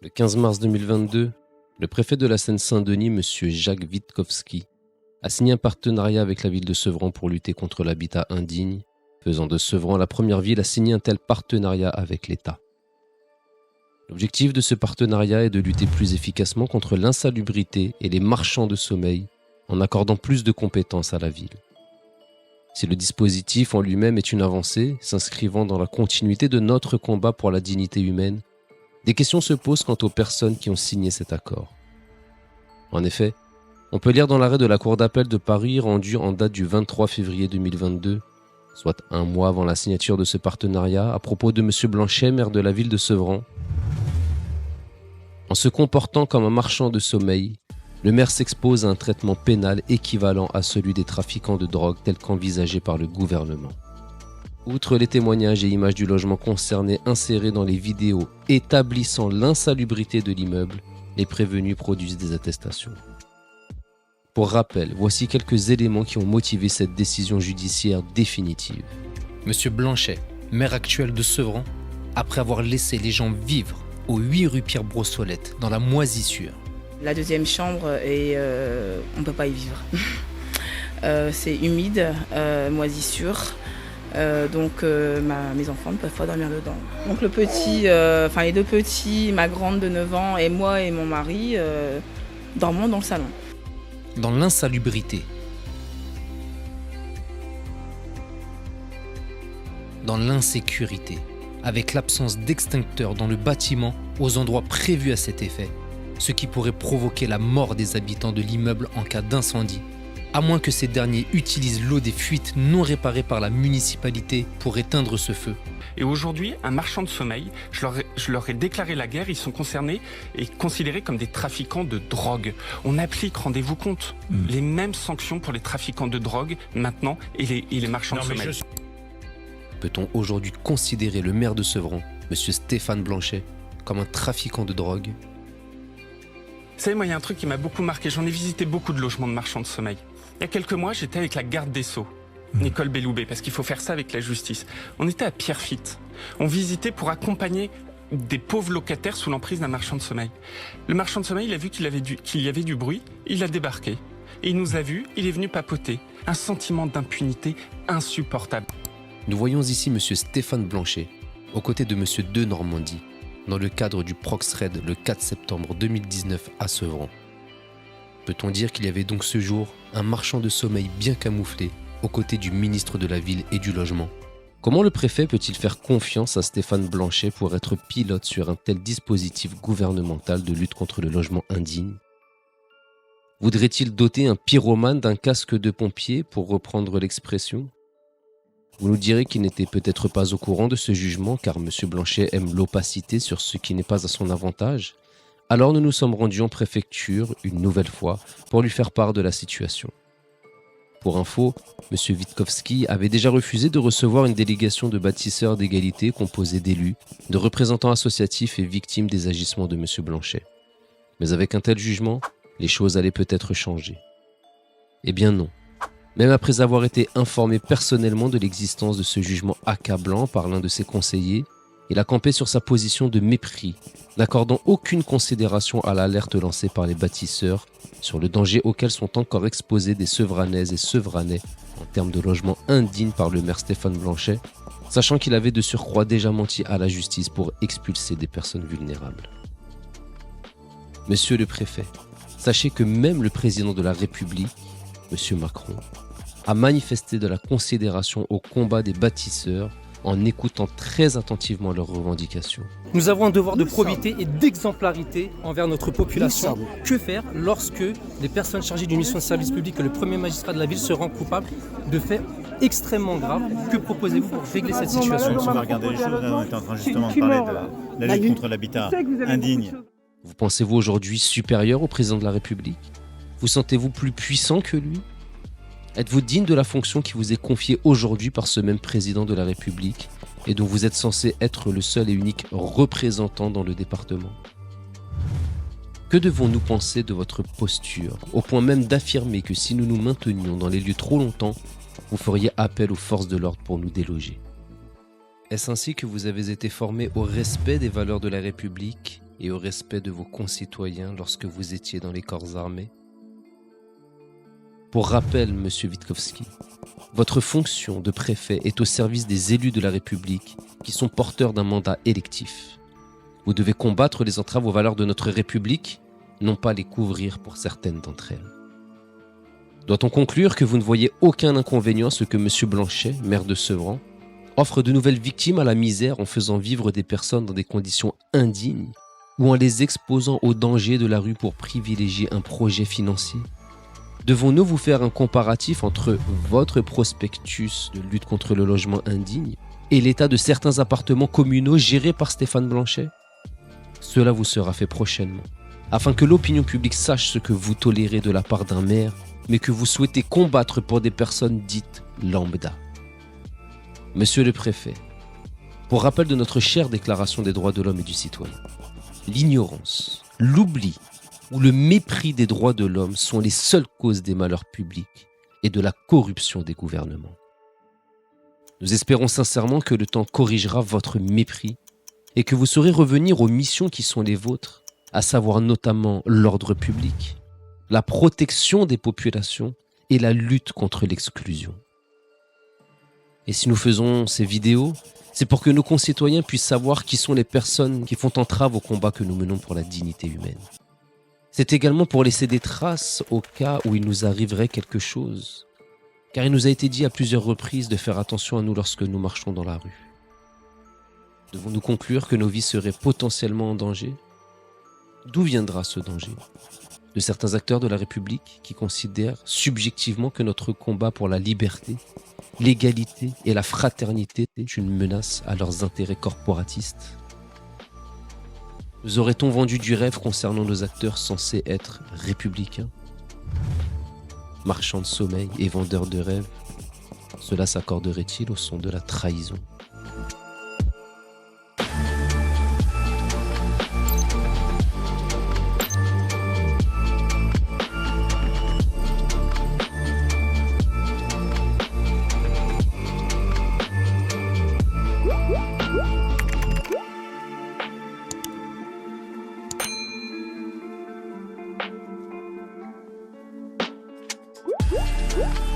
Le 15 mars 2022, le préfet de la Seine-Saint-Denis, M. Jacques Witkowski, a signé un partenariat avec la ville de Sevran pour lutter contre l'habitat indigne, faisant de Sevran la première ville à signer un tel partenariat avec l'État. L'objectif de ce partenariat est de lutter plus efficacement contre l'insalubrité et les marchands de sommeil en accordant plus de compétences à la ville. Si le dispositif en lui-même est une avancée, s'inscrivant dans la continuité de notre combat pour la dignité humaine, des questions se posent quant aux personnes qui ont signé cet accord. En effet, on peut lire dans l'arrêt de la Cour d'appel de Paris rendu en date du 23 février 2022, soit un mois avant la signature de ce partenariat, à propos de M. Blanchet, maire de la ville de Sevran. En se comportant comme un marchand de sommeil, le maire s'expose à un traitement pénal équivalent à celui des trafiquants de drogue tel qu'envisagé par le gouvernement. Outre les témoignages et images du logement concerné insérés dans les vidéos établissant l'insalubrité de l'immeuble, les prévenus produisent des attestations. Pour rappel, voici quelques éléments qui ont motivé cette décision judiciaire définitive. Monsieur Blanchet, maire actuel de Sevran, après avoir laissé les gens vivre au 8 rue Pierre-Brossolette, dans la moisissure. La deuxième chambre, on ne peut pas y vivre. C'est humide, moisissure. Donc mes enfants ne peuvent pas dormir dedans. Donc les deux petits, ma grande de 9 ans et moi et mon mari dormons dans le salon. Dans l'insalubrité, dans l'insécurité, avec l'absence d'extincteurs dans le bâtiment aux endroits prévus à cet effet, ce qui pourrait provoquer la mort des habitants de l'immeuble en cas d'incendie, à moins que ces derniers utilisent l'eau des fuites non réparées par la municipalité pour éteindre ce feu. Et aujourd'hui, un marchand de sommeil, je leur ai déclaré la guerre, ils sont concernés et considérés comme des trafiquants de drogue. On applique, rendez-vous compte, les mêmes sanctions pour les trafiquants de drogue maintenant et les marchands de sommeil. Peut-on aujourd'hui considérer le maire de Sevran, M. Stéphane Blanchet, comme un trafiquant de drogue ? Vous savez, moi, il y a un truc qui m'a beaucoup marqué. J'en ai visité beaucoup de logements de marchands de sommeil. Il y a quelques mois, j'étais avec la garde des Sceaux, Nicole Belloubet, parce qu'il faut faire ça avec la justice. On était à Pierrefitte. On visitait pour accompagner des pauvres locataires sous l'emprise d'un marchand de sommeil. Le marchand de sommeil, il a vu qu'il y avait du bruit, il a débarqué. Et il nous a vus, il est venu papoter. Un sentiment d'impunité insupportable. Nous voyons ici M. Stéphane Blanchet, aux côtés de M. De Normandie, dans le cadre du Proxred le 4 septembre 2019 à Sevran. Peut-on dire qu'il y avait donc ce jour un marchand de sommeil bien camouflé aux côtés du ministre de la Ville et du Logement ? Comment le préfet peut-il faire confiance à Stéphane Blanchet pour être pilote sur un tel dispositif gouvernemental de lutte contre le logement indigne ? Voudrait-il doter un pyromane d'un casque de pompier, pour reprendre l'expression ? Vous nous direz qu'il n'était peut-être pas au courant de ce jugement car M. Blanchet aime l'opacité sur ce qui n'est pas à son avantage. Alors nous nous sommes rendus en préfecture une nouvelle fois pour lui faire part de la situation. Pour info, M. Witkowski avait déjà refusé de recevoir une délégation de bâtisseurs d'égalité composée d'élus, de représentants associatifs et victimes des agissements de M. Blanchet. Mais avec un tel jugement, les choses allaient peut-être changer. Eh bien non. Même après avoir été informé personnellement de l'existence de ce jugement accablant par l'un de ses conseillers, il a campé sur sa position de mépris, n'accordant aucune considération à l'alerte lancée par les bâtisseurs sur le danger auquel sont encore exposés des Sevranaises et Sevranais en termes de logement indigne par le maire Stéphane Blanchet, sachant qu'il avait de surcroît déjà menti à la justice pour expulser des personnes vulnérables. Monsieur le préfet, sachez que même le président de la République, M. Macron, a manifesté de la considération au combat des bâtisseurs en écoutant très attentivement leurs revendications. Nous avons un devoir de probité et d'exemplarité envers notre population. Que faire lorsque les personnes chargées d'une mission de service public et le premier magistrat de la ville se rendent coupables de faits extrêmement graves? Que proposez-vous pour régler cette situation? On va regarder les choses, là, on est en train justement de parler de la lutte contre l'habitat indigne. Vous pensez-vous aujourd'hui supérieur au président de la République? Vous sentez-vous plus puissant que lui? Êtes-vous digne de la fonction qui vous est confiée aujourd'hui par ce même président de la République et dont vous êtes censé être le seul et unique représentant dans le département? Que devons-nous penser de votre posture, au point même d'affirmer que si nous nous maintenions dans les lieux trop longtemps, vous feriez appel aux forces de l'ordre pour nous déloger? Est-ce ainsi que vous avez été formé au respect des valeurs de la République et au respect de vos concitoyens lorsque vous étiez dans les corps armés? Pour rappel, monsieur Witkowski, votre fonction de préfet est au service des élus de la République qui sont porteurs d'un mandat électif. Vous devez combattre les entraves aux valeurs de notre République, non pas les couvrir pour certaines d'entre elles. Doit-on conclure que vous ne voyez aucun inconvénient à ce que M. Blanchet, maire de Sevran, offre de nouvelles victimes à la misère en faisant vivre des personnes dans des conditions indignes ou en les exposant au danger de la rue pour privilégier un projet financier? Devons-nous vous faire un comparatif entre votre prospectus de lutte contre le logement indigne et l'état de certains appartements communaux gérés par Stéphane Blanchet? Cela vous sera fait prochainement, afin que l'opinion publique sache ce que vous tolérez de la part d'un maire, mais que vous souhaitez combattre pour des personnes dites lambda. Monsieur le préfet, pour rappel de notre chère déclaration des droits de l'homme et du citoyen, l'ignorance, l'oubli ou le mépris des droits de l'homme sont les seules causes des malheurs publics et de la corruption des gouvernements. Nous espérons sincèrement que le temps corrigera votre mépris et que vous saurez revenir aux missions qui sont les vôtres, à savoir notamment l'ordre public, la protection des populations et la lutte contre l'exclusion. Et si nous faisons ces vidéos, c'est pour que nos concitoyens puissent savoir qui sont les personnes qui font entrave au combat que nous menons pour la dignité humaine. C'est également pour laisser des traces au cas où il nous arriverait quelque chose, car il nous a été dit à plusieurs reprises de faire attention à nous lorsque nous marchons dans la rue. Devons-nous conclure que nos vies seraient potentiellement en danger? D'où viendra ce danger? De certains acteurs de la République qui considèrent subjectivement que notre combat pour la liberté, l'égalité et la fraternité est une menace à leurs intérêts corporatistes? Nous aurait-on vendu du rêve concernant nos acteurs censés être républicains? Marchands de sommeil et vendeurs de rêves, cela s'accorderait-il au son de la trahison? Woo!